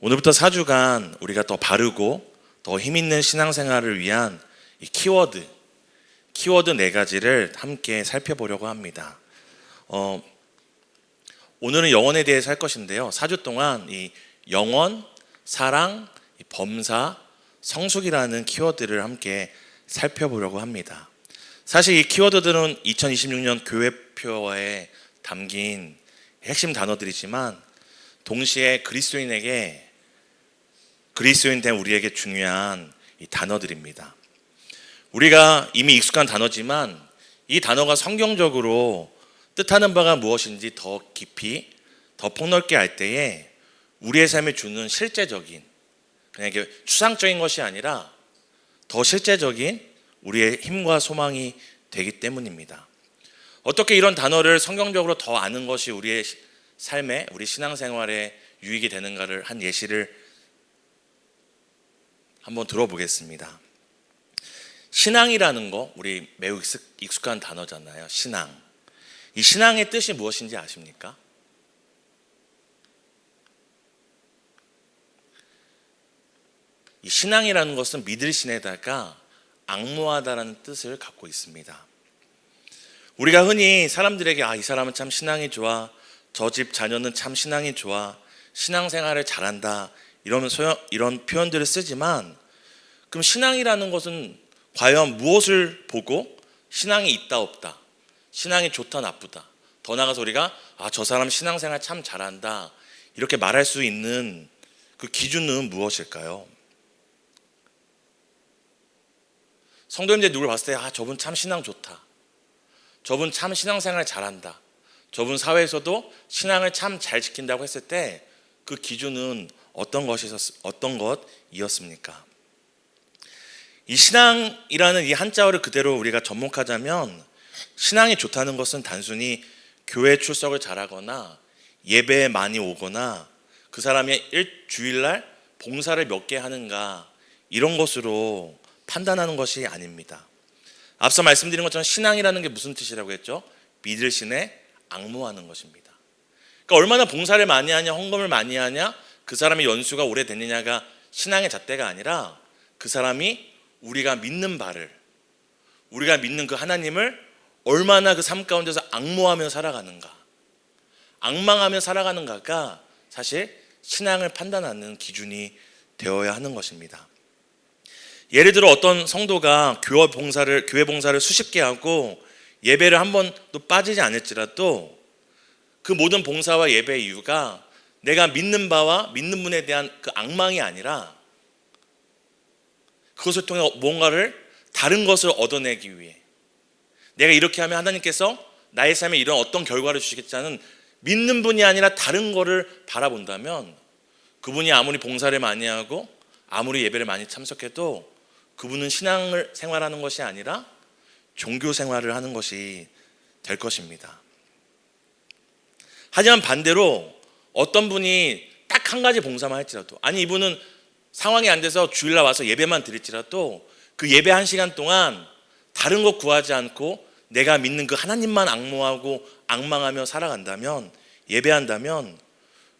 오늘부터 4주간 우리가 더 바르고 더 힘있는 신앙생활을 위한 이 키워드 4가지를 함께 살펴보려고 합니다. 오늘은 영원에 대해서 할 것인데요. 4주 동안 이 영원, 사랑, 범사, 성숙이라는 키워드를 함께 살펴보려고 합니다. 사실 이 키워드들은 2026년 교회표에 담긴 핵심 단어들이지만 동시에 그리스도인 된 우리에게 중요한 이 단어들입니다. 우리가 이미 익숙한 단어지만 이 단어가 성경적으로 뜻하는 바가 무엇인지 더 깊이, 더 폭넓게 알 때에 우리의 삶에 주는 실제적인, 그냥 이게 추상적인 것이 아니라 더 실제적인 우리의 힘과 소망이 되기 때문입니다. 어떻게 이런 단어를 성경적으로 더 아는 것이 우리의 삶에, 우리 신앙생활에 유익이 되는가를 한 예시를 한번 들어보겠습니다. 신앙이라는 거, 우리 매우 익숙한 단어잖아요. 신앙. 이 신앙의 뜻이 무엇인지 아십니까? 이 신앙이라는 것은 믿을 신에다가 앙모하다라는 뜻을 갖고 있습니다. 우리가 흔히 사람들에게 이 사람은 참 신앙이 좋아, 저 집 자녀는 참 신앙이 좋아, 신앙생활을 잘한다 이런 표현들을 쓰지만, 그럼 신앙이라는 것은 과연 무엇을 보고 신앙이 있다 없다, 신앙이 좋다 나쁘다, 더 나아가서 우리가 저 사람 신앙생활 참 잘한다 이렇게 말할 수 있는 그 기준은 무엇일까요? 성도님들 누굴 봤을 때 저분 참 신앙 좋다, 저분 참 신앙생활 잘한다, 저분 사회에서도 신앙을 참 잘 지킨다고 했을 때 그 기준은 어떤 것이었습니까? 이 신앙이라는 이 한자어를 그대로 우리가 접목하자면, 신앙이 좋다는 것은 단순히 교회 출석을 잘하거나 예배에 많이 오거나 그 사람이 주일날 봉사를 몇 개 하는가 이런 것으로 판단하는 것이 아닙니다. 앞서 말씀드린 것처럼 신앙이라는 게 무슨 뜻이라고 했죠? 믿을 신에 앙모하는 것입니다. 그러니까 얼마나 봉사를 많이 하냐, 헌금을 많이 하냐, 그 사람의 연수가 오래됐느냐가 신앙의 잣대가 아니라 그 사람이 우리가 믿는 바를, 우리가 믿는 그 하나님을 얼마나 그 삶 가운데서 앙모하며 살아가는가, 앙망하며 살아가는가가 사실 신앙을 판단하는 기준이 되어야 하는 것입니다. 예를 들어 어떤 성도가 교회 봉사를 수십 개 하고 예배를 한 번도 빠지지 않을지라도 그 모든 봉사와 예배의 이유가 내가 믿는 바와 믿는 분에 대한 그 앙망이 아니라 그것을 통해 뭔가를 다른 것을 얻어내기 위해, 내가 이렇게 하면 하나님께서 나의 삶에 이런 어떤 결과를 주시겠다는 믿는 분이 아니라 다른 거를 바라본다면, 그분이 아무리 봉사를 많이 하고 아무리 예배를 많이 참석해도 그분은 신앙을 생활하는 것이 아니라 종교 생활을 하는 것이 될 것입니다. 하지만 반대로 어떤 분이 딱 한 가지 봉사만 할지라도, 아니 이분은 상황이 안 돼서 주일날 와서 예배만 드릴지라도 그 예배 1시간 동안 다른 것 구하지 않고 내가 믿는 그 하나님만 앙모하고 앙망하며 살아간다면, 예배한다면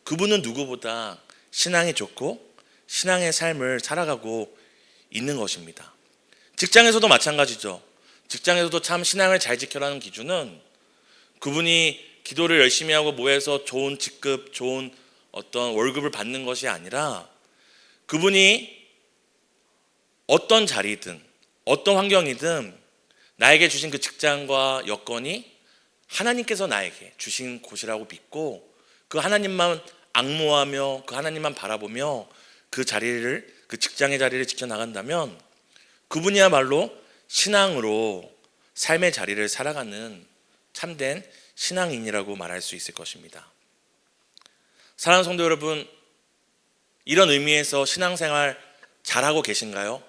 그분은 누구보다 신앙이 좋고 신앙의 삶을 살아가고 있는 것입니다. 직장에서도 마찬가지죠. 직장에서도 참 신앙을 잘 지켜라는 기준은 그분이 기도를 열심히 하고 모여서 좋은 직급, 좋은 어떤 월급을 받는 것이 아니라 그분이 어떤 자리든 어떤 환경이든 나에게 주신 그 직장과 여건이 하나님께서 나에게 주신 곳이라고 믿고 그 하나님만 앙모하며 그 하나님만 바라보며 그 직장의 자리를 지켜나간다면 그분이야말로 신앙으로 삶의 자리를 살아가는 참된 신앙인이라고 말할 수 있을 것입니다. 사랑하는 성도 여러분, 이런 의미에서 신앙생활 잘하고 계신가요?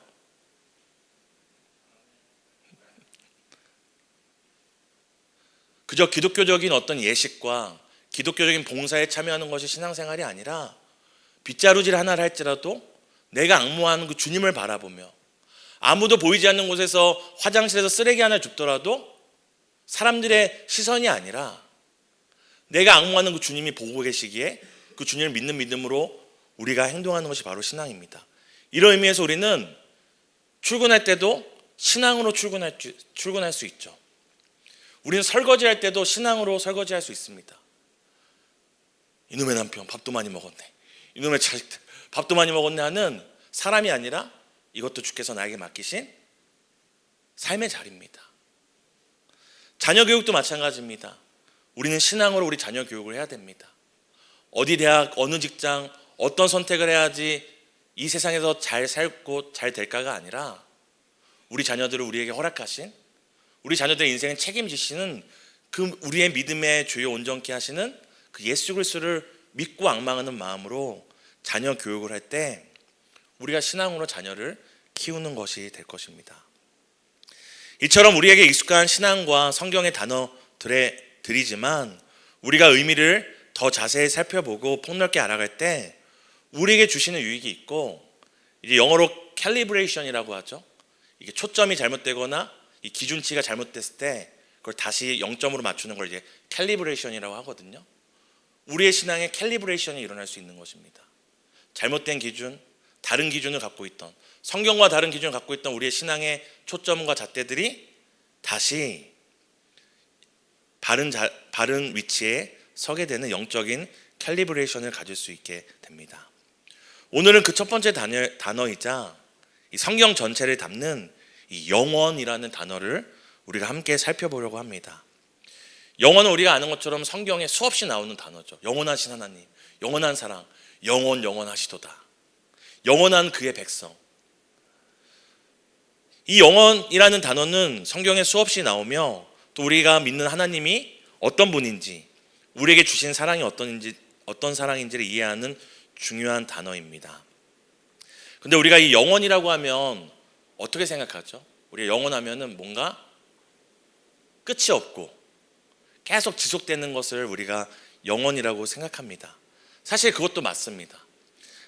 그저 기독교적인 어떤 예식과 기독교적인 봉사에 참여하는 것이 신앙생활이 아니라 빗자루질 하나를 할지라도 내가 앙모하는 그 주님을 바라보며, 아무도 보이지 않는 곳에서 화장실에서 쓰레기 하나 줍더라도 사람들의 시선이 아니라 내가 앙모하는 그 주님이 보고 계시기에 그 주님을 믿는 믿음으로 우리가 행동하는 것이 바로 신앙입니다. 이런 의미에서 우리는 출근할 때도 신앙으로 출근할 수 있죠. 우리는 설거지할 때도 신앙으로 설거지할 수 있습니다. 이놈의 남편 밥도 많이 먹었네, 이놈의 자식들 밥도 많이 먹었네 하는 사람이 아니라 이것도 주께서 나에게 맡기신 삶의 자리입니다. 자녀 교육도 마찬가지입니다. 우리는 신앙으로 우리 자녀 교육을 해야 됩니다. 어디 대학, 어느 직장, 어떤 선택을 해야지 이 세상에서 잘 살고 잘 될까가 아니라 우리 자녀들을 우리에게 허락하신, 우리 자녀들의 인생을 책임지시는 그 우리의 믿음의 주요 온전케 하시는 그 예수 그리스도를 믿고 앙망하는 마음으로 자녀 교육을 할 때 우리가 신앙으로 자녀를 키우는 것이 될 것입니다. 이처럼 우리에게 익숙한 신앙과 성경의 단어들이지만 우리가 의미를 더 자세히 살펴보고 폭넓게 알아갈 때 우리에게 주시는 유익이 있고, 이제 영어로 캘리브레이션이라고 하죠. 이게 초점이 잘못되거나 이 기준치가 잘못됐을 때 그걸 다시 0점으로 맞추는 걸 이제 캘리브레이션이라고 하거든요. 우리의 신앙에 캘리브레이션이 일어날 수 있는 것입니다. 잘못된 기준, 다른 기준을 갖고 있던, 성경과 다른 기준을 갖고 있던 우리의 신앙의 초점과 잣대들이 다시 바른 위치에 서게 되는 영적인 캘리브레이션을 가질 수 있게 됩니다. 오늘은 그 첫 번째 단어이자 이 성경 전체를 담는 이 영원이라는 단어를 우리가 함께 살펴보려고 합니다. 영원은 우리가 아는 것처럼 성경에 수없이 나오는 단어죠. 영원하신 하나님, 영원한 사랑, 영원하시도다, 영원한 그의 백성. 이 영원이라는 단어는 성경에 수없이 나오며 또 우리가 믿는 하나님이 어떤 분인지, 우리에게 주신 사랑이 어떤 사랑인지를 이해하는 중요한 단어입니다. 근데 우리가 이 영원이라고 하면 어떻게 생각하죠? 우리가 영원하면은 뭔가 끝이 없고 계속 지속되는 것을 우리가 영원이라고 생각합니다. 사실 그것도 맞습니다.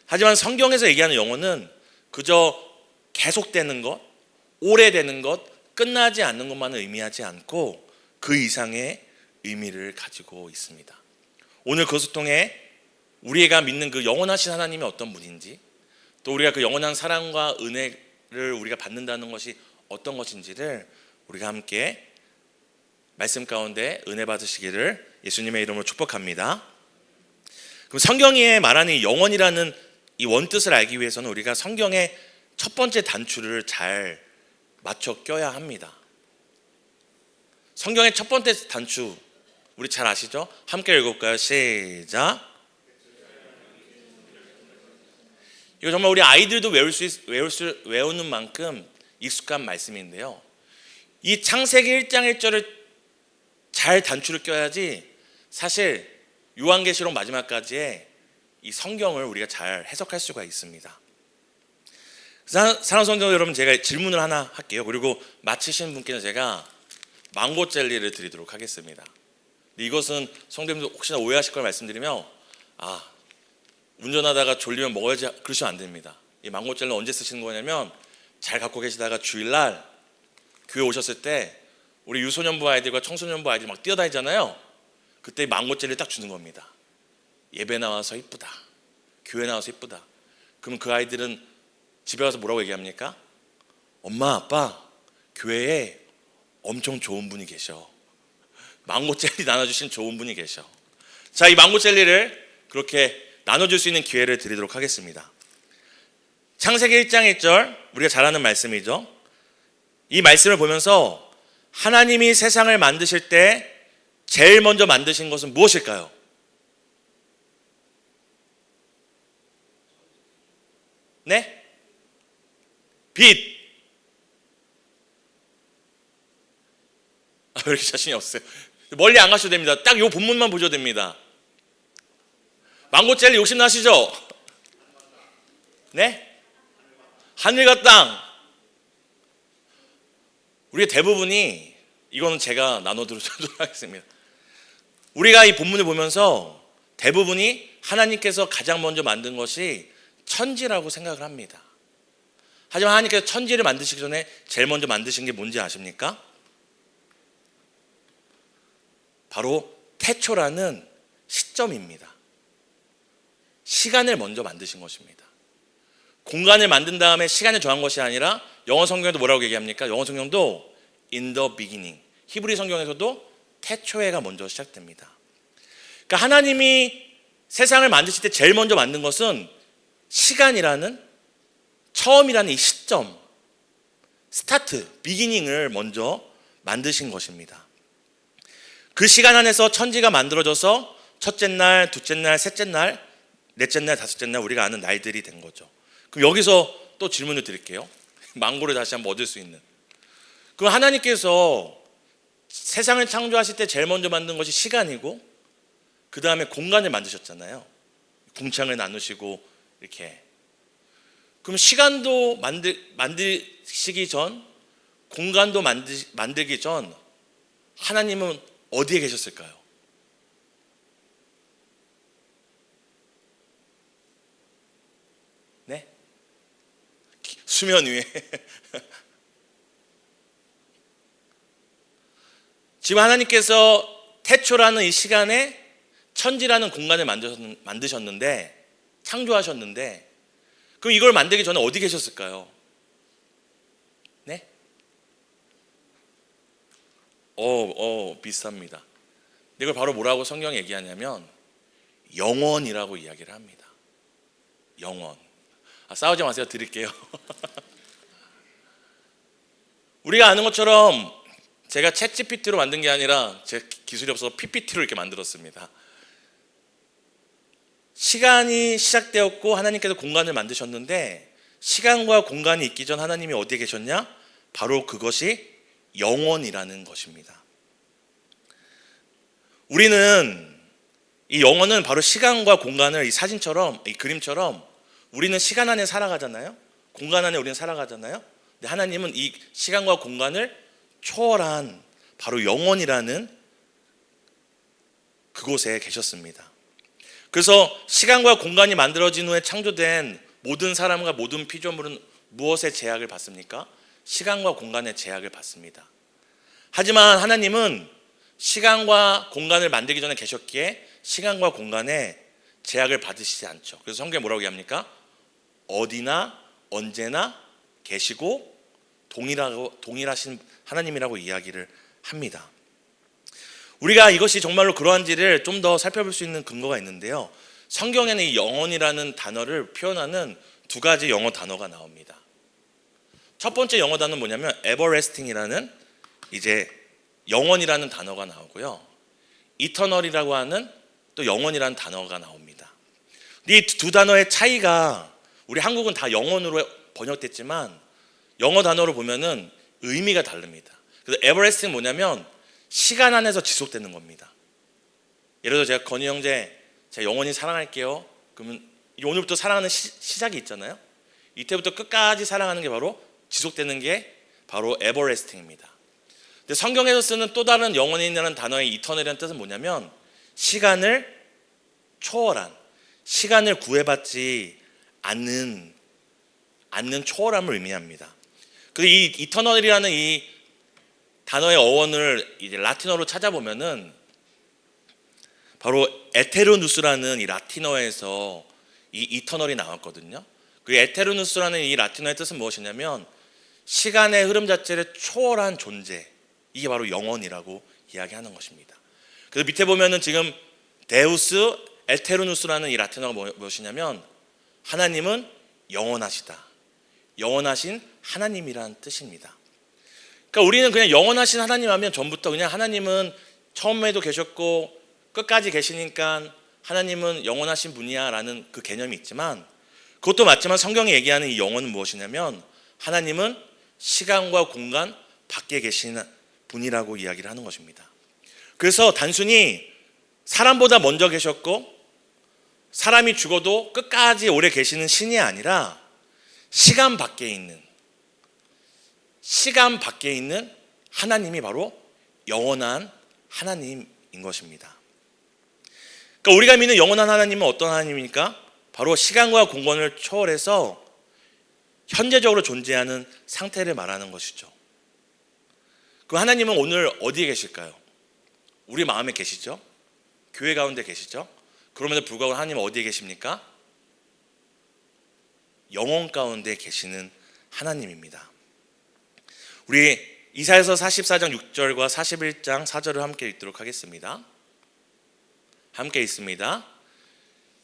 하지만 성경에서 얘기하는 영원은 그저 계속되는 것, 오래되는 것, 끝나지 않는 것만을 의미하지 않고 그 이상의 의미를 가지고 있습니다. 오늘 그것을 통해 우리가 믿는 그 영원하신 하나님이 어떤 분인지, 또 우리가 그 영원한 사랑과 은혜를 우리가 받는다는 것이 어떤 것인지를 우리가 함께 말씀 가운데 은혜 받으시기를 예수님의 이름으로 축복합니다. 그럼 성경이 말하는 이 영원이라는 이 원뜻을 알기 위해서는 우리가 성경의 첫 번째 단추를 잘 맞춰 껴야 합니다. 성경의 첫 번째 단추 우리 잘 아시죠? 함께 읽어볼까요? 시작. 이거 정말 우리 아이들도 외우는 만큼 익숙한 말씀인데요, 이 창세기 1장 1절을 잘 단추를 껴야지 사실 요한계시록 마지막까지의 이 성경을 우리가 잘 해석할 수가 있습니다. 사랑하는 성도 여러분, 제가 질문을 하나 할게요. 그리고 마치신 분께는 제가 망고 젤리를 드리도록 하겠습니다. 이것은 성도님들 혹시나 오해하실 걸 말씀드리면, 운전하다가 졸리면 먹어야지 그러시면 안 됩니다. 이 망고 젤리는 언제 쓰시는 거냐면, 잘 갖고 계시다가 주일날 교회 오셨을 때 우리 유소년부 아이들과 청소년부 아이들이 막 뛰어다니잖아요. 그때 망고 젤리 딱 주는 겁니다. 예배 나와서 이쁘다, 교회 나와서 이쁘다. 그럼 그 아이들은 집에 가서 뭐라고 얘기합니까? 엄마, 아빠, 교회에 엄청 좋은 분이 계셔. 망고 젤리 나눠주신 좋은 분이 계셔. 자, 이 망고 젤리를 그렇게 나눠줄 수 있는 기회를 드리도록 하겠습니다. 창세기 1장 1절, 우리가 잘 아는 말씀이죠. 이 말씀을 보면서 하나님이 세상을 만드실 때 제일 먼저 만드신 것은 무엇일까요? 네? 빛. 왜 이렇게 자신이 없어요? 멀리 안 가셔도 됩니다. 딱 이 본문만 보셔도 됩니다. 망고 젤리 욕심 나시죠? 네? 하늘과 땅. 우리의 대부분이, 이거는 제가 나눠드리도록 하겠습니다. 우리가 이 본문을 보면서 대부분이 하나님께서 가장 먼저 만든 것이 천지라고 생각을 합니다. 하지만 하나님께서 천지를 만드시기 전에 제일 먼저 만드신 게 뭔지 아십니까? 바로 태초라는 시점입니다. 시간을 먼저 만드신 것입니다. 공간을 만든 다음에 시간을 정한 것이 아니라 영어 성경에도 뭐라고 얘기합니까? 영어 성경도 in the beginning, 히브리 성경에서도 태초에가 먼저 시작됩니다. 그러니까 하나님이 세상을 만드실 때 제일 먼저 만든 것은 시간이라는, 처음이라는 이 시점, 스타트, 비기닝을 먼저 만드신 것입니다. 그 시간 안에서 천지가 만들어져서 첫째 날, 둘째 날, 셋째 날, 넷째 날, 다섯째 날, 우리가 아는 날들이 된 거죠. 그럼 여기서 또 질문을 드릴게요. 망고를 다시 한번 얻을 수 있는. 그럼 하나님께서 세상을 창조하실 때 제일 먼저 만든 것이 시간이고, 그 다음에 공간을 만드셨잖아요. 궁창을 나누시고 이렇게. 그럼 시간도 만드시기 전, 공간도 만들기 전 하나님은 어디에 계셨을까요? 네? 수면 위에. 지금 하나님께서 태초라는 이 시간에 천지라는 공간을 만드셨는데, 창조하셨는데, 그럼 이걸 만들기 전에 어디 계셨을까요? 네? 비슷합니다. 이걸 바로 뭐라고 성경이 얘기하냐면 영원이라고 이야기를 합니다. 영원. 싸우지 마세요. 드릴게요. 우리가 아는 것처럼 제가 챗GPT로 만든 게 아니라 제 기술이 없어서 PPT로 이렇게 만들었습니다. 시간이 시작되었고 하나님께서 공간을 만드셨는데, 시간과 공간이 있기 전 하나님이 어디에 계셨냐? 바로 그것이 영원이라는 것입니다. 우리는 이 영원은 바로 시간과 공간을 이 사진처럼, 이 그림처럼 우리는 시간 안에 살아가잖아요. 공간 안에 우리는 살아가잖아요. 근데 하나님은 이 시간과 공간을 초월한 바로 영원이라는 그곳에 계셨습니다. 그래서 시간과 공간이 만들어진 후에 창조된 모든 사람과 모든 피조물은 무엇의 제약을 받습니까? 시간과 공간의 제약을 받습니다. 하지만 하나님은 시간과 공간을 만들기 전에 계셨기에 시간과 공간에 제약을 받으시지 않죠. 그래서 성경에 뭐라고 얘기합니까? 어디나 언제나 계시고 동일하신 하나님이라고 이야기를 합니다. 우리가 이것이 정말로 그러한지를 좀 더 살펴볼 수 있는 근거가 있는데요. 성경에는 이 영원이라는 단어를 표현하는 두 가지 영어 단어가 나옵니다. 첫 번째 영어 단어는 뭐냐면 everlasting이라는 이제 영원이라는 단어가 나오고요. eternal이라고 하는 또 영원이라는 단어가 나옵니다. 이 두 단어의 차이가, 우리 한국은 다 영원으로 번역됐지만 영어 단어로 보면은 의미가 다릅니다. 그래서 everlasting 뭐냐면 시간 안에서 지속되는 겁니다. 예를 들어 제가 건희 형제 제가 영원히 사랑할게요. 그러면 오늘부터 사랑하는 시작이 있잖아요. 이때부터 끝까지 사랑하는 게 바로 지속되는 게 바로 everlasting입니다. 근데 성경에서 쓰는 또 다른 영원이라는 단어의 eternal이라는 뜻은 뭐냐면 시간을 초월한, 시간을 구애받지 않는 초월함을 의미합니다. 그래서 이 eternal이라는 이 단어의 어원을 이제 라틴어로 찾아보면은 바로 에테르누스라는 이 라틴어에서 이 이터널이 나왔거든요. 그 에테르누스라는 이 라틴어의 뜻은 무엇이냐면 시간의 흐름 자체를 초월한 존재, 이게 바로 영원이라고 이야기하는 것입니다. 그래서 밑에 보면은 지금 데우스 에테르누스라는 이 라틴어가 무엇이냐면 하나님은 영원하시다, 영원하신 하나님이란 뜻입니다. 그러니까 우리는 그냥 영원하신 하나님 하면 전부터 그냥 하나님은 처음에도 계셨고 끝까지 계시니까 하나님은 영원하신 분이야 라는 그 개념이 있지만, 그것도 맞지만 성경이 얘기하는 이 영원은 무엇이냐면 하나님은 시간과 공간 밖에 계신 분이라고 이야기를 하는 것입니다. 그래서 단순히 사람보다 먼저 계셨고 사람이 죽어도 끝까지 오래 계시는 신이 아니라 시간 밖에 있는 하나님이 바로 영원한 하나님인 것입니다. 그러니까 우리가 믿는 영원한 하나님은 어떤 하나님입니까? 바로 시간과 공간을 초월해서 현재적으로 존재하는 상태를 말하는 것이죠. 그 하나님은 오늘 어디에 계실까요? 우리 마음에 계시죠? 교회 가운데 계시죠? 그럼에도 불구하고 하나님은 어디에 계십니까? 영혼 가운데 계시는 하나님입니다. 우리 이사야서 44장 6절과 41장 4절을 함께 읽도록 하겠습니다. 함께 읽습니다.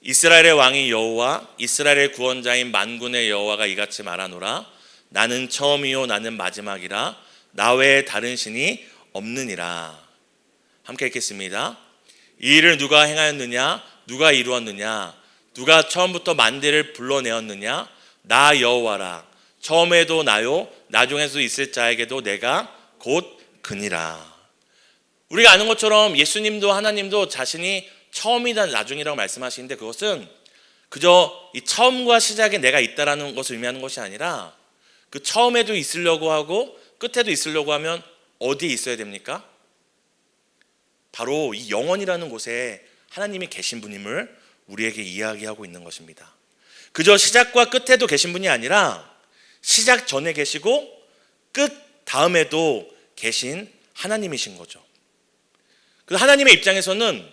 이스라엘의 왕이 여호와 이스라엘의 구원자인 만군의 여호와가 이같이 말하노라. 나는 처음이요 나는 마지막이라. 나 외에 다른 신이 없느니라. 함께 읽겠습니다. 이 일을 누가 행하였느냐? 누가 이루었느냐? 누가 처음부터 만대를 불러내었느냐? 나 여호와라. 처음에도 나요 나중에도 있을 자에게도 내가 곧 그니라. 우리가 아는 것처럼 예수님도 하나님도 자신이 처음이다 나중이라고 말씀하시는데, 그것은 그저 이 처음과 시작에 내가 있다라는 것을 의미하는 것이 아니라, 그 처음에도 있으려고 하고 끝에도 있으려고 하면 어디에 있어야 됩니까? 바로 이 영원이라는 곳에 하나님이 계신 분임을 우리에게 이야기하고 있는 것입니다. 그저 시작과 끝에도 계신 분이 아니라 시작 전에 계시고 끝 다음에도 계신 하나님이신 거죠. 그 하나님의 입장에서는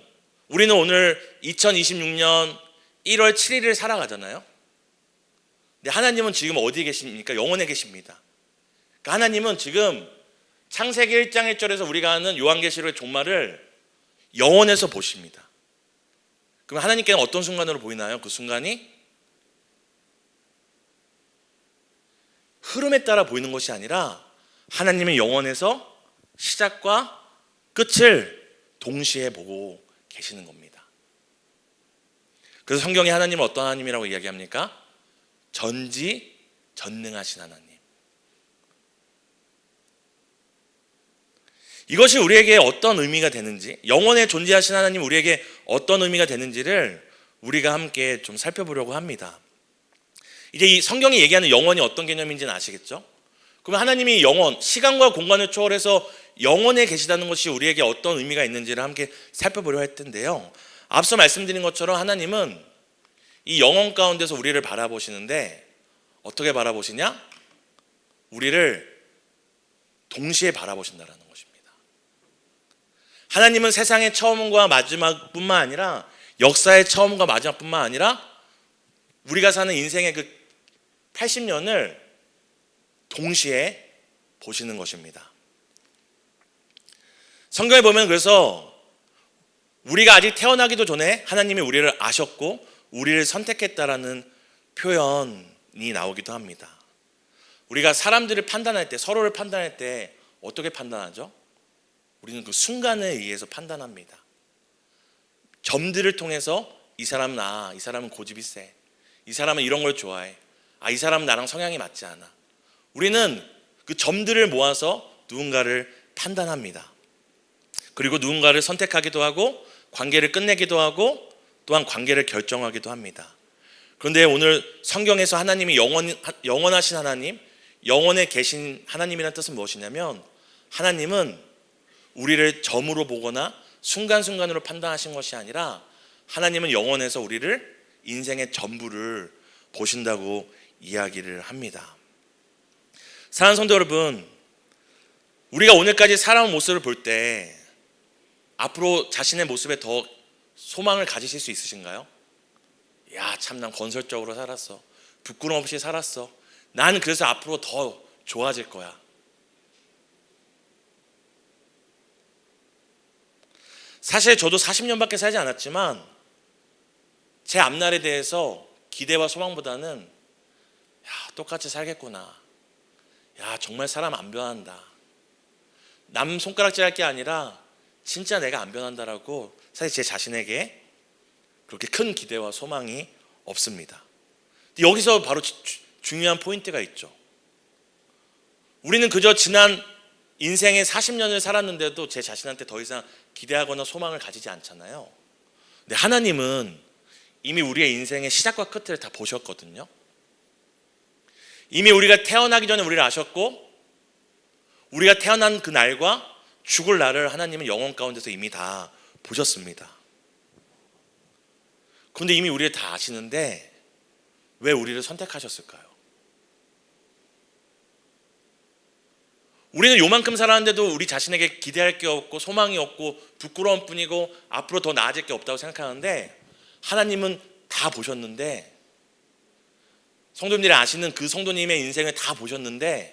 우리는 오늘 2026년 1월 7일을 살아가잖아요. 근데 하나님은 지금 어디에 계십니까? 영원에 계십니다. 그러니까 하나님은 지금 창세기 1장 1절에서 우리가 아는 요한계시록의 종말을 영원에서 보십니다. 그럼 하나님께는 어떤 순간으로 보이나요? 그 순간이 흐름에 따라 보이는 것이 아니라 하나님은 영원에서 시작과 끝을 동시에 보고 계시는 겁니다. 그래서 성경이 하나님을 어떤 하나님이라고 이야기합니까? 전지전능하신 하나님. 이것이 우리에게 어떤 의미가 되는지, 영원에 존재하신 하나님 우리에게 어떤 의미가 되는지를 우리가 함께 좀 살펴보려고 합니다. 이제 이 성경이 얘기하는 영원이 어떤 개념인지는 아시겠죠? 그러면 하나님이 영원, 시간과 공간을 초월해서 영원에 계시다는 것이 우리에게 어떤 의미가 있는지를 함께 살펴보려 할 텐데요. 앞서 말씀드린 것처럼 하나님은 이 영원 가운데서 우리를 바라보시는데, 어떻게 바라보시냐? 우리를 동시에 바라보신다는 것입니다. 하나님은 세상의 처음과 마지막뿐만 아니라, 역사의 처음과 마지막뿐만 아니라 우리가 사는 인생의 그 80년을 동시에 보시는 것입니다. 성경에 보면 그래서 우리가 아직 태어나기도 전에 하나님이 우리를 아셨고 우리를 선택했다라는 표현이 나오기도 합니다. 우리가 사람들을 판단할 때, 서로를 판단할 때 어떻게 판단하죠? 우리는 그 순간에 의해서 판단합니다. 점들을 통해서 이 사람은 이 사람은 고집이 세, 이 사람은 이런 걸 좋아해, 이 사람은 나랑 성향이 맞지 않아. 우리는 그 점들을 모아서 누군가를 판단합니다. 그리고 누군가를 선택하기도 하고 관계를 끝내기도 하고 또한 관계를 결정하기도 합니다. 그런데 오늘 성경에서 하나님이 영원하신 하나님, 영원에 계신 하나님이라는 뜻은 무엇이냐면, 하나님은 우리를 점으로 보거나 순간순간으로 판단하신 것이 아니라 하나님은 영원에서 우리를 인생의 전부를 보신다고 이야기를 합니다. 사랑하는 성도 여러분, 우리가 오늘까지 살아온 모습을 볼 때 앞으로 자신의 모습에 더 소망을 가지실 수 있으신가요? 야, 참 난 건설적으로 살았어, 부끄러움 없이 살았어, 난 그래서 앞으로 더 좋아질 거야. 사실 저도 40년밖에 살지 않았지만 제 앞날에 대해서 기대와 소망보다는 똑같이 살겠구나, 정말 사람 안 변한다, 남 손가락질 할 게 아니라 진짜 내가 안 변한다라고 사실 제 자신에게 그렇게 큰 기대와 소망이 없습니다. 여기서 바로 중요한 포인트가 있죠. 우리는 그저 지난 인생의 40년을 살았는데도 제 자신한테 더 이상 기대하거나 소망을 가지지 않잖아요. 근데 하나님은 이미 우리의 인생의 시작과 끝을 다 보셨거든요. 이미 우리가 태어나기 전에 우리를 아셨고, 우리가 태어난 그 날과 죽을 날을 하나님은 영원 가운데서 이미 다 보셨습니다. 그런데 이미 우리를 다 아시는데 왜 우리를 선택하셨을까요? 우리는 요만큼 살았는데도 우리 자신에게 기대할 게 없고 소망이 없고 부끄러움 뿐이고 앞으로 더 나아질 게 없다고 생각하는데, 하나님은 다 보셨는데 성도님들이 아시는 그 성도님의 인생을 다 보셨는데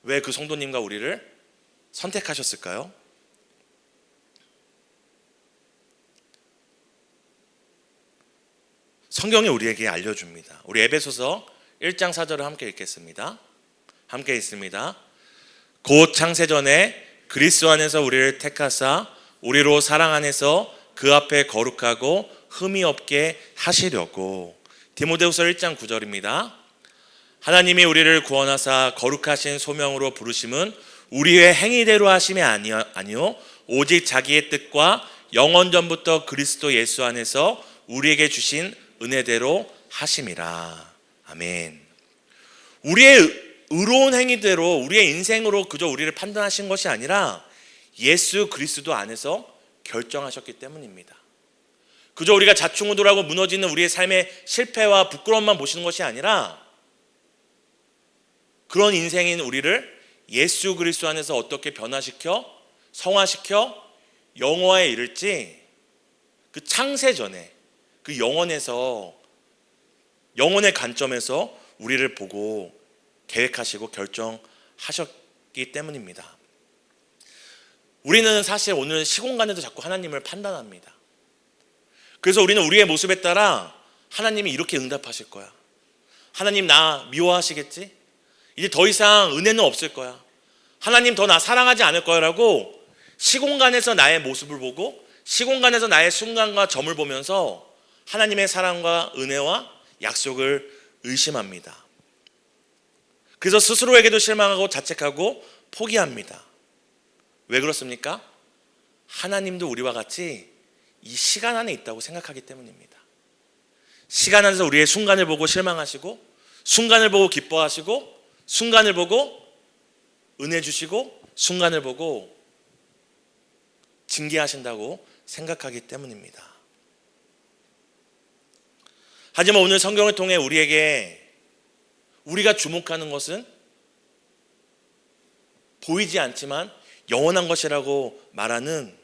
왜 그 성도님과 우리를 선택하셨을까요? 성경이 우리에게 알려줍니다. 우리 에베소서 1장 4절을 함께 읽겠습니다. 함께 읽습니다. 곧 창세전에 그리스도 안에서 우리를 택하사 우리로 사랑 안에서 그 앞에 거룩하고 흠이 없게 하시려고. 디모데후서 1장 9절입니다. 하나님이 우리를 구원하사 거룩하신 소명으로 부르심은 우리의 행위대로 하심이 아니요 오직 자기의 뜻과 영원 전부터 그리스도 예수 안에서 우리에게 주신 은혜대로 하심이라. 아멘. 우리의 의로운 행위대로 우리의 인생으로 그저 우리를 판단하신 것이 아니라 예수 그리스도 안에서 결정하셨기 때문입니다. 그저 우리가 자충우돌하고 무너지는 우리의 삶의 실패와 부끄러움만 보시는 것이 아니라 그런 인생인 우리를 예수 그리스도 안에서 어떻게 변화시켜 성화시켜 영화에 이를지 그 창세 전에 그 영원의 관점에서 우리를 보고 계획하시고 결정하셨기 때문입니다. 우리는 사실 오늘 시공간에도 자꾸 하나님을 판단합니다. 그래서 우리는 우리의 모습에 따라 하나님이 이렇게 응답하실 거야. 하나님 나 미워하시겠지? 이제 더 이상 은혜는 없을 거야. 하나님 더 나 사랑하지 않을 거야 라고 시공간에서 나의 모습을 보고 시공간에서 나의 순간과 점을 보면서 하나님의 사랑과 은혜와 약속을 의심합니다. 그래서 스스로에게도 실망하고 자책하고 포기합니다. 왜 그렇습니까? 하나님도 우리와 같이 이 시간 안에 있다고 생각하기 때문입니다. 시간 안에서 우리의 순간을 보고 실망하시고 순간을 보고 기뻐하시고 순간을 보고 은혜 주시고 순간을 보고 징계하신다고 생각하기 때문입니다. 하지만 오늘 성경을 통해 우리가 주목하는 것은 보이지 않지만 영원한 것이라고 말하는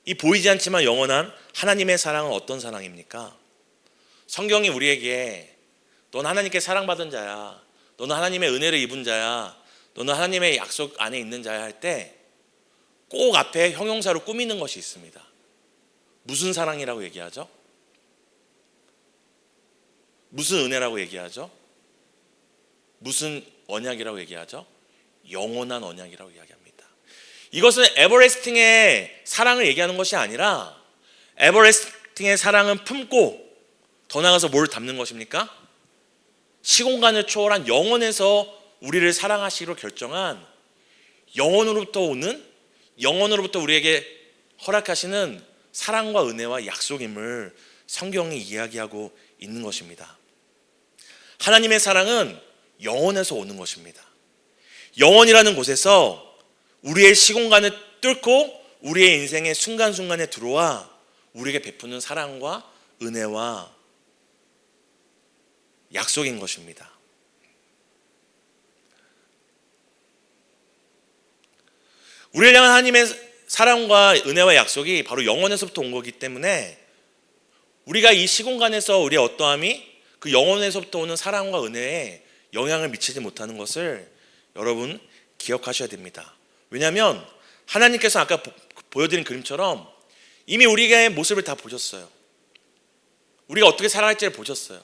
이 보이지 않지만 영원한 하나님의 사랑은 어떤 사랑입니까? 성경이 우리에게 넌 하나님께 사랑받은 자야, 너는 하나님의 은혜를 입은 자야, 너는 하나님의 약속 안에 있는 자야 할 때 꼭 앞에 형용사로 꾸미는 것이 있습니다. 무슨 사랑이라고 얘기하죠? 무슨 은혜라고 얘기하죠? 무슨 언약이라고 얘기하죠? 영원한 언약이라고 이야기합니다. 이것은 에버레스팅의 사랑을 얘기하는 것이 아니라 에버레스팅의 사랑은 품고 더 나아가서 뭘 담는 것입니까? 시공간을 초월한 영원에서 우리를 사랑하시기로 결정한 영원으로부터 우리에게 허락하시는 사랑과 은혜와 약속임을 성경이 이야기하고 있는 것입니다. 하나님의 사랑은 영원에서 오는 것입니다. 영원이라는 곳에서 우리의 시공간을 뚫고 우리의 인생의 순간순간에 들어와 우리에게 베푸는 사랑과 은혜와 약속인 것입니다. 우리를 향한 하나님의 사랑과 은혜와 약속이 바로 영원에서부터 온 거기 때문에 우리가 이 시공간에서 우리의 어떠함이 그 영원에서부터 오는 사랑과 은혜에 영향을 미치지 못하는 것을 여러분 기억하셔야 됩니다. 왜냐하면 하나님께서 아까 보여드린 그림처럼 이미 우리의 모습을 다 보셨어요. 우리가 어떻게 살아갈지를 보셨어요.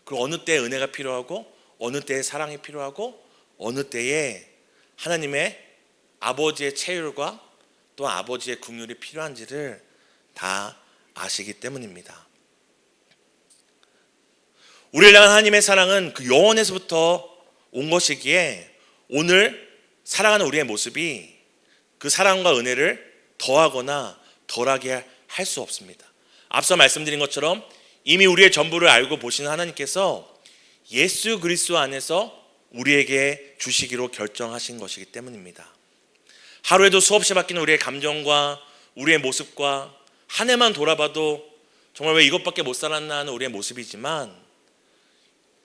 그리고 어느 때에 은혜가 필요하고 어느 때에 사랑이 필요하고 어느 때에 하나님의 아버지의 체휼과 또 아버지의 긍휼이 필요한지를 다 아시기 때문입니다. 우리를 향한 하나님의 사랑은 그 영원에서부터 온 것이기에 오늘 살아가는 우리의 모습이 그 사랑과 은혜를 더하거나 덜하게 할 수 없습니다. 앞서 말씀드린 것처럼 이미 우리의 전부를 알고 보시는 하나님께서 예수 그리스도 안에서 우리에게 주시기로 결정하신 것이기 때문입니다. 하루에도 수없이 바뀌는 우리의 감정과 우리의 모습과 한 해만 돌아봐도 정말 왜 이것밖에 못 살았나 하는 우리의 모습이지만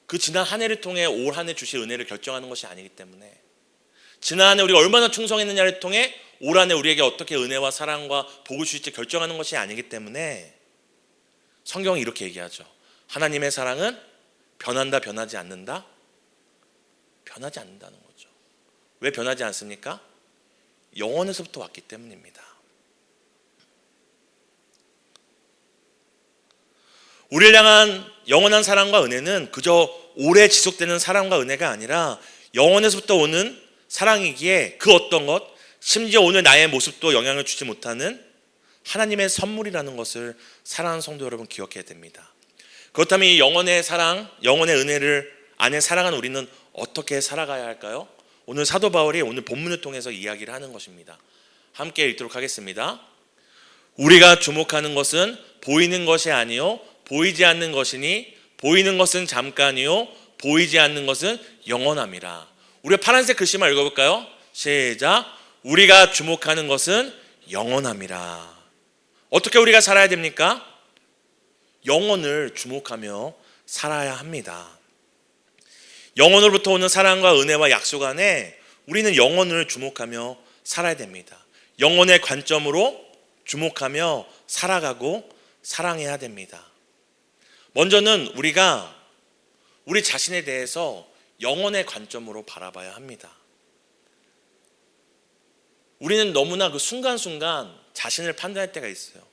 그 지난 한 해를 통해 올 한 해 주실 은혜를 결정하는 것이 아니기 때문에 지난 한 해 우리가 얼마나 충성했느냐를 통해 올 한 해 우리에게 어떻게 은혜와 사랑과 복을 주실지 결정하는 것이 아니기 때문에 성경이 이렇게 얘기하죠. 하나님의 사랑은 변한다, 변하지 않는다? 변하지 않는다는 거죠. 왜 변하지 않습니까? 영원에서부터 왔기 때문입니다. 우리를 향한 영원한 사랑과 은혜는 그저 오래 지속되는 사랑과 은혜가 아니라 영원에서부터 오는 사랑이기에 그 어떤 것, 심지어 오늘 나의 모습도 영향을 주지 못하는 하나님의 선물이라는 것을 사랑하는 성도 여러분 기억해야 됩니다. 그렇다면 이 영원의 사랑, 영원의 은혜를 안에 살아가는 우리는 어떻게 살아가야 할까요? 오늘 사도 바울이 오늘 본문을 통해서 이야기를 하는 것입니다. 함께 읽도록 하겠습니다. 우리가 주목하는 것은 보이는 것이 아니요 보이지 않는 것이니 보이는 것은 잠깐이요 보이지 않는 것은 영원함이라. 우리가 파란색 글씨만 읽어볼까요? 시작. 우리가 주목하는 것은 영원함이라. 어떻게 우리가 살아야 됩니까? 영원을 주목하며 살아야 합니다. 영원으로부터 오는 사랑과 은혜와 약속 안에 우리는 영원을 주목하며 살아야 됩니다. 영원의 관점으로 주목하며 살아가고 사랑해야 됩니다. 먼저는 우리가 우리 자신에 대해서 영원의 관점으로 바라봐야 합니다. 우리는 너무나 그 순간순간 자신을 판단할 때가 있어요.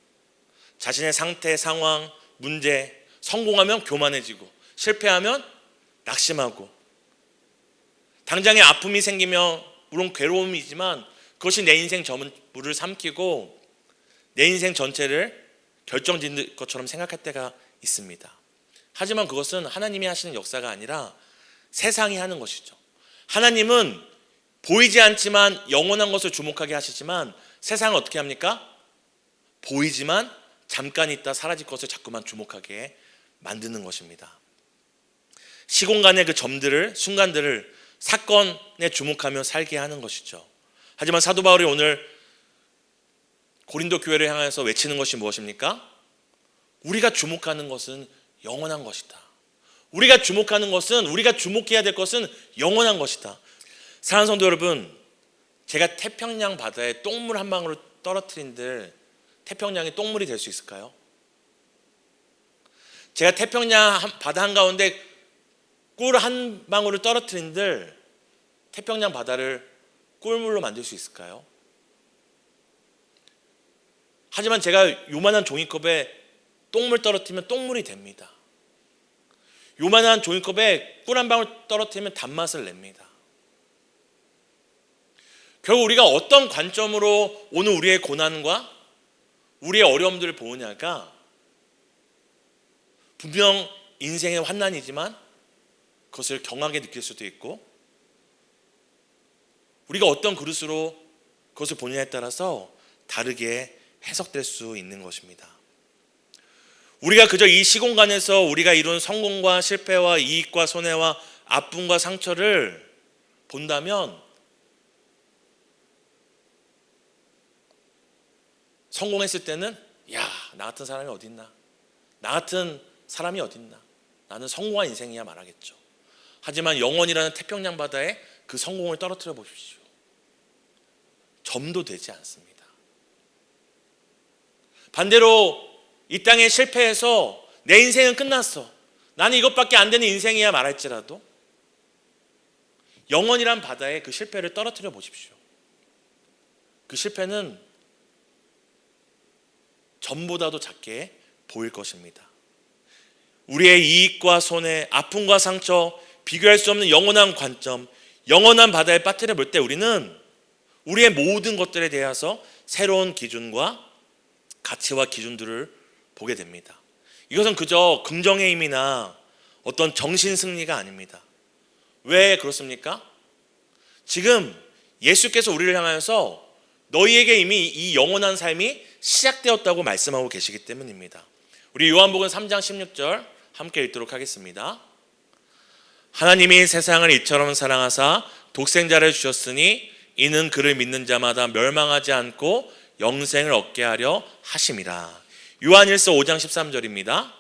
자신의 상태, 상황, 문제, 성공하면 교만해지고 실패하면 낙심하고 당장에 아픔이 생기면 물론 괴로움이지만 그것이 내 인생 전부를 삼키고 내 인생 전체를 결정짓는 것처럼 생각할 때가 있습니다. 하지만 그것은 하나님이 하시는 역사가 아니라 세상이 하는 것이죠. 하나님은 보이지 않지만 영원한 것을 주목하게 하시지만 세상은 어떻게 합니까? 보이지만 잠깐 있다 사라질 것을 자꾸만 주목하게 만드는 것입니다. 시공간의 그 점들을, 순간들을 사건에 주목하며 살게 하는 것이죠. 하지만 사도 바울이 오늘 고린도 교회를 향해서 외치는 것이 무엇입니까? 우리가 주목하는 것은 영원한 것이다. 우리가 주목하는 것은, 우리가 주목해야 될 것은 영원한 것이다. 사랑하는 성도 여러분, 제가 태평양 바다에 똥물 한 방울을 떨어뜨린들 태평양이 똥물이 될 수 있을까요? 제가 태평양 바다 한가운데 꿀 한 방울을 떨어뜨린들 태평양 바다를 꿀물로 만들 수 있을까요? 하지만 제가 요만한 종이컵에 똥물 떨어뜨리면 똥물이 됩니다. 요만한 종이컵에 꿀 한 방울 떨어뜨리면 단맛을 냅니다. 결국 우리가 어떤 관점으로 오늘 우리의 고난과 우리의 어려움들을 보느냐가 분명 인생의 환난이지만 그것을 경하게 느낄 수도 있고 우리가 어떤 그릇으로 그것을 보느냐에 따라서 다르게 해석될 수 있는 것입니다. 우리가 그저 이 시공간에서 우리가 이룬 성공과 실패와 이익과 손해와 아픔과 상처를 본다면 성공했을 때는 야, 나 같은 사람이 어딨나? 나 같은 사람이 어딨나? 나는 성공한 인생이야 말하겠죠. 하지만 영원이라는 태평양 바다에 그 성공을 떨어뜨려 보십시오. 점도 되지 않습니다. 반대로 이 땅에 실패해서 내 인생은 끝났어. 나는 이것밖에 안 되는 인생이야 말할지라도 영원이란 바다에 그 실패를 떨어뜨려 보십시오. 그 실패는 점보다도 작게 보일 것입니다. 우리의 이익과 손해, 아픔과 상처, 비교할 수 없는 영원한 관점, 영원한 바다에 빠뜨려 볼 때 우리는 우리의 모든 것들에 대해서 새로운 기준과 가치와 기준들을 보게 됩니다. 이것은 그저 긍정의 힘이나 어떤 정신 승리가 아닙니다. 왜 그렇습니까? 지금 예수께서 우리를 향하여서 너희에게 이미 이 영원한 삶이 시작되었다고 말씀하고 계시기 때문입니다. 우리 요한복음 3장 16절 함께 읽도록 하겠습니다. 하나님이 세상을 이처럼 사랑하사 독생자를 주셨으니 이는 그를 믿는 자마다 멸망하지 않고 영생을 얻게 하려 하심이라. 요한일서 5장 13절입니다.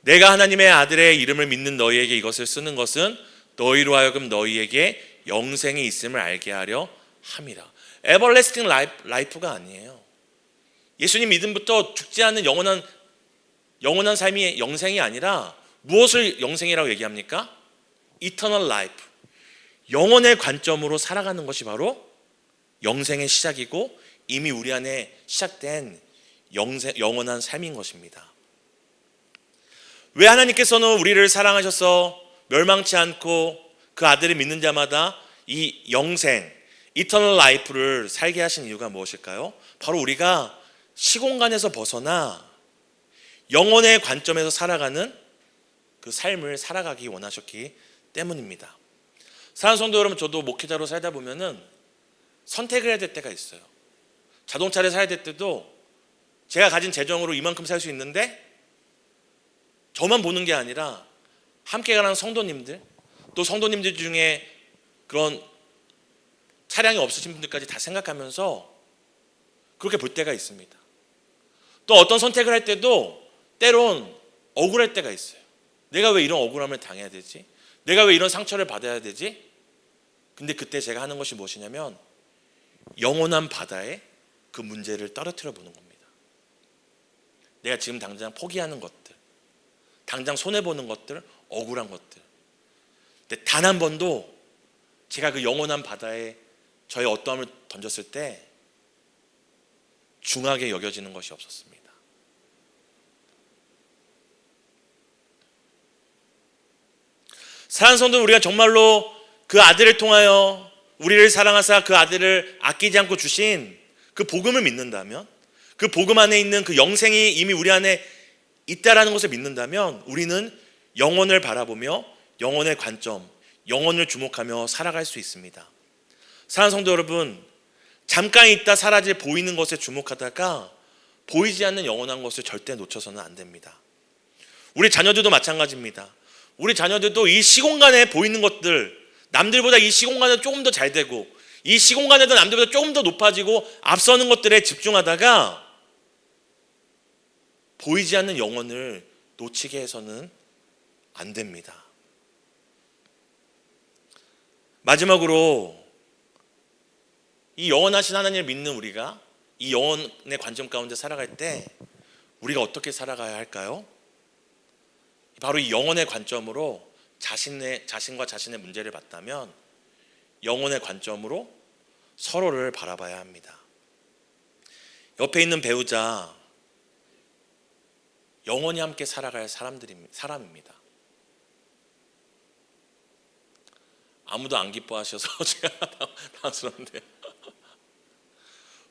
내가 하나님의 아들의 이름을 믿는 너희에게 이것을 쓰는 것은 너희로 하여금 너희에게 영생이 있음을 알게 하려 함이라. 에버래스팅 라이프가 아니에요. 예수님 믿음부터 죽지 않는 영원한 삶이 영생이 아니라 무엇을 영생이라고 얘기합니까? Eternal life. 영혼의 관점으로 살아가는 것이 바로 영생의 시작이고 이미 우리 안에 시작된 영원한 삶인 것입니다. 왜 하나님께서는 우리를 사랑하셔서 멸망치 않고 그 아들을 믿는 자마다 이 영생, Eternal life를 살게 하신 이유가 무엇일까요? 바로 우리가 시공간에서 벗어나 영혼의 관점에서 살아가는 그 삶을 살아가기 원하셨기 때문입니다. 사랑하는 성도 여러분, 저도 목회자로 살다 보면은 선택을 해야 될 때가 있어요. 자동차를 사야 될 때도 제가 가진 재정으로 이만큼 살 수 있는데 저만 보는 게 아니라 함께 가는 성도님들, 또 성도님들 중에 그런 차량이 없으신 분들까지 다 생각하면서 그렇게 볼 때가 있습니다. 또 어떤 선택을 할 때도 때론 억울할 때가 있어요. 내가 왜 이런 억울함을 당해야 되지? 내가 왜 이런 상처를 받아야 되지? 근데 그때 제가 하는 것이 무엇이냐면 영원한 바다에 그 문제를 떨어뜨려 보는 겁니다. 내가 지금 당장 포기하는 것들, 당장 손해보는 것들, 억울한 것들. 근데 단 한 번도 제가 그 영원한 바다에 저의 어떠함을 던졌을 때 중하게 여겨지는 것이 없었습니다. 사랑하는 성도, 우리가 정말로 그 아들을 통하여 우리를 사랑하사 그 아들을 아끼지 않고 주신 그 복음을 믿는다면, 그 복음 안에 있는 그 영생이 이미 우리 안에 있다라는 것을 믿는다면 우리는 영혼을 바라보며 영혼의 관점, 영혼을 주목하며 살아갈 수 있습니다. 사랑하는 성도 여러분, 잠깐 있다 사라질 보이는 것에 주목하다가 보이지 않는 영원한 것을 절대 놓쳐서는 안 됩니다. 우리 자녀들도 마찬가지입니다. 우리 자녀들도 이 시공간에 보이는 것들, 남들보다 이 시공간에 조금 더 잘 되고 이 시공간에도 남들보다 조금 더 높아지고 앞서는 것들에 집중하다가 보이지 않는 영혼을 놓치게 해서는 안 됩니다. 마지막으로 이 영원하신 하나님을 믿는 우리가 이 영혼의 관점 가운데 살아갈 때 우리가 어떻게 살아가야 할까요? 바로 이 영혼의 관점으로 자신과 자신의 문제를 봤다면 영혼의 관점으로 서로를 바라봐야 합니다. 옆에 있는 배우자, 영원히 함께 살아갈 사람입니다. 아무도 안 기뻐하셔서 제가 당황스러운데,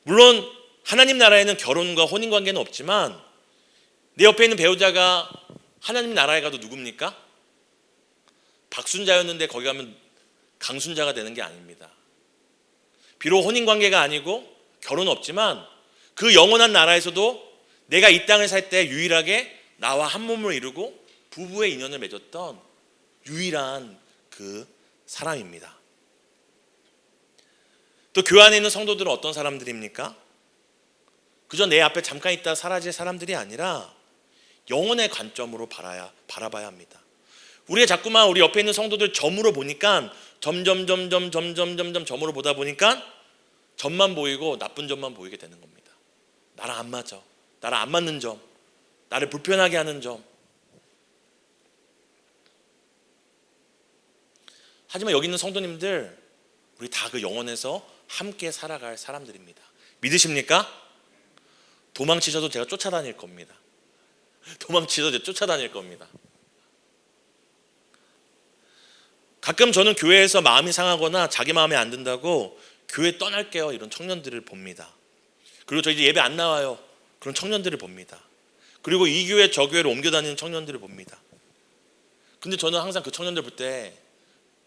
물론 하나님 나라에는 결혼과 혼인관계는 없지만 내 옆에 있는 배우자가 하나님 나라에 가도 누굽니까? 박순자였는데 거기 가면 강순자가 되는 게 아닙니다. 비록 혼인관계가 아니고 결혼 없지만 그 영원한 나라에서도 내가 이 땅을 살 때 유일하게 나와 한 몸을 이루고 부부의 인연을 맺었던 유일한 그 사람입니다. 또 교회 안에 있는 성도들은 어떤 사람들입니까? 그저 내 앞에 잠깐 있다 사라질 사람들이 아니라 영혼의 관점으로 바라봐야 합니다. 우리가 자꾸만 우리 옆에 있는 성도들 점으로 보니까 점점 점으로 보다 보니까 점만 보이고 나쁜 점만 보이게 되는 겁니다. 나랑 안 맞아, 나랑 안 맞는 점, 나를 불편하게 하는 점. 하지만 여기 있는 성도님들, 우리 다 그 영혼에서 함께 살아갈 사람들입니다. 믿으십니까? 도망치셔도 제가 쫓아다닐 겁니다. 도망치셔도 제가 쫓아다닐 겁니다. 가끔 저는 교회에서 마음이 상하거나 자기 마음에 안 든다고 교회 떠날게요 이런 청년들을 봅니다. 그리고 저 이제 예배 안 나와요 그런 청년들을 봅니다. 그리고 이 교회 저 교회로 옮겨 다니는 청년들을 봅니다. 근데 저는 항상 그 청년들 볼 때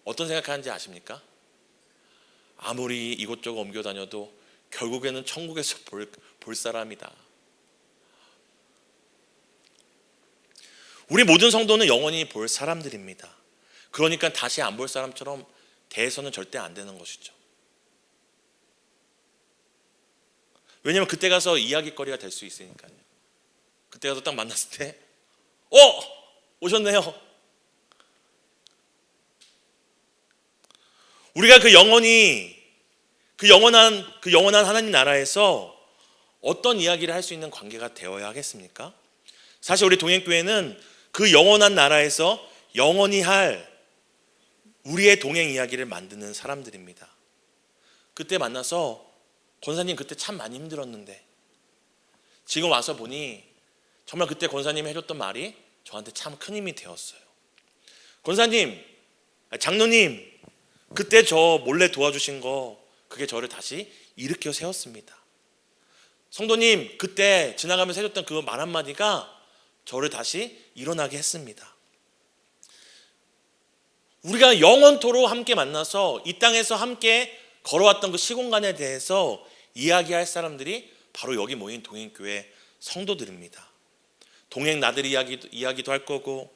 어떤 생각하는지 아십니까? 아무리 이곳저곳 옮겨 다녀도 결국에는 천국에서 볼 사람이다. 우리 모든 성도는 영원히 볼 사람들입니다. 그러니까 다시 안 볼 사람처럼 대해서는 절대 안 되는 것이죠. 왜냐하면 그때 가서 이야기거리가 될 수 있으니까요. 그때 가서 딱 만났을 때 오셨네요. 우리가 그 영원한 하나님 나라에서 어떤 이야기를 할 수 있는 관계가 되어야 하겠습니까? 사실 우리 동행교회는 그 영원한 나라에서 영원히 할 우리의 동행 이야기를 만드는 사람들입니다. 그때 만나서 권사님 그때 참 많이 힘들었는데 지금 와서 보니 정말 그때 권사님이 해줬던 말이 저한테 참 큰 힘이 되었어요. 권사님, 장로님, 그때 저 몰래 도와주신 거 그게 저를 다시 일으켜 세웠습니다. 성도님, 그때 지나가면서 해줬던 그 말 한마디가 저를 다시 일어나게 했습니다. 우리가 영원토록 함께 만나서 이 땅에서 함께 걸어왔던 그 시공간에 대해서 이야기할 사람들이 바로 여기 모인 동행교회 성도들입니다. 동행 나들 이야기도 할 거고,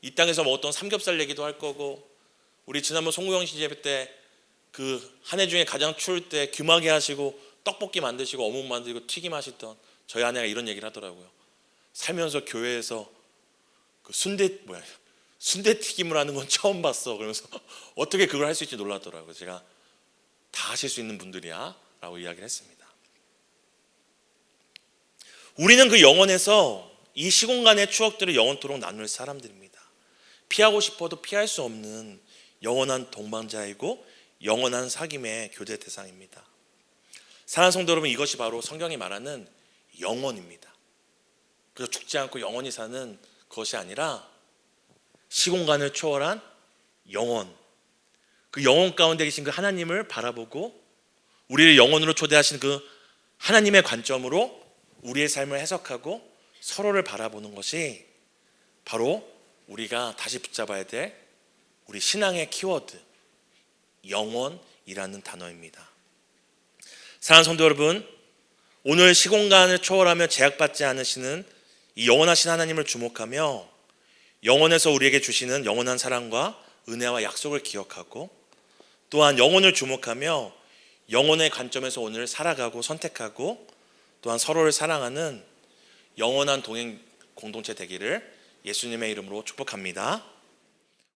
이 땅에서 먹었던 삼겹살 얘기도 할 거고, 우리 지난번 송구영 씨 예배 때 그 한 해 중에 가장 추울 때 귀마개 하시고 떡볶이 만드시고 어묵 만들고 튀김 하시던 저희 아내가 이런 얘기를 하더라고요. 살면서 교회에서 그 순대튀김을 하는 건 처음 봤어. 그러면서 어떻게 그걸 할 수 있지 놀랐더라고요. 제가 다 하실 수 있는 분들이야 라고 이야기를 했습니다. 우리는 그 영혼에서 이 시공간의 추억들을 영원토록 나눌 사람들입니다. 피하고 싶어도 피할 수 없는 영원한 동반자이고 영원한 사귐의 교제 대상입니다. 사랑하는 성도 여러분, 이것이 바로 성경이 말하는 영원입니다. 그래서 죽지 않고 영원히 사는 것이 아니라 시공간을 초월한 영원, 그 영혼 가운데 계신 그 하나님을 바라보고 우리를 영혼으로 초대하신 그 하나님의 관점으로 우리의 삶을 해석하고 서로를 바라보는 것이 바로 우리가 다시 붙잡아야 될 우리 신앙의 키워드, 영원이라는 단어입니다. 사랑하는 성도 여러분, 오늘 시공간을 초월하며 제약받지 않으시는 이 영원하신 하나님을 주목하며 영원에서 우리에게 주시는 영원한 사랑과 은혜와 약속을 기억하고 또한 영혼을 주목하며 영혼의 관점에서 오늘 살아가고 선택하고 또한 서로를 사랑하는 영원한 동행 공동체 되기를 예수님의 이름으로 축복합니다.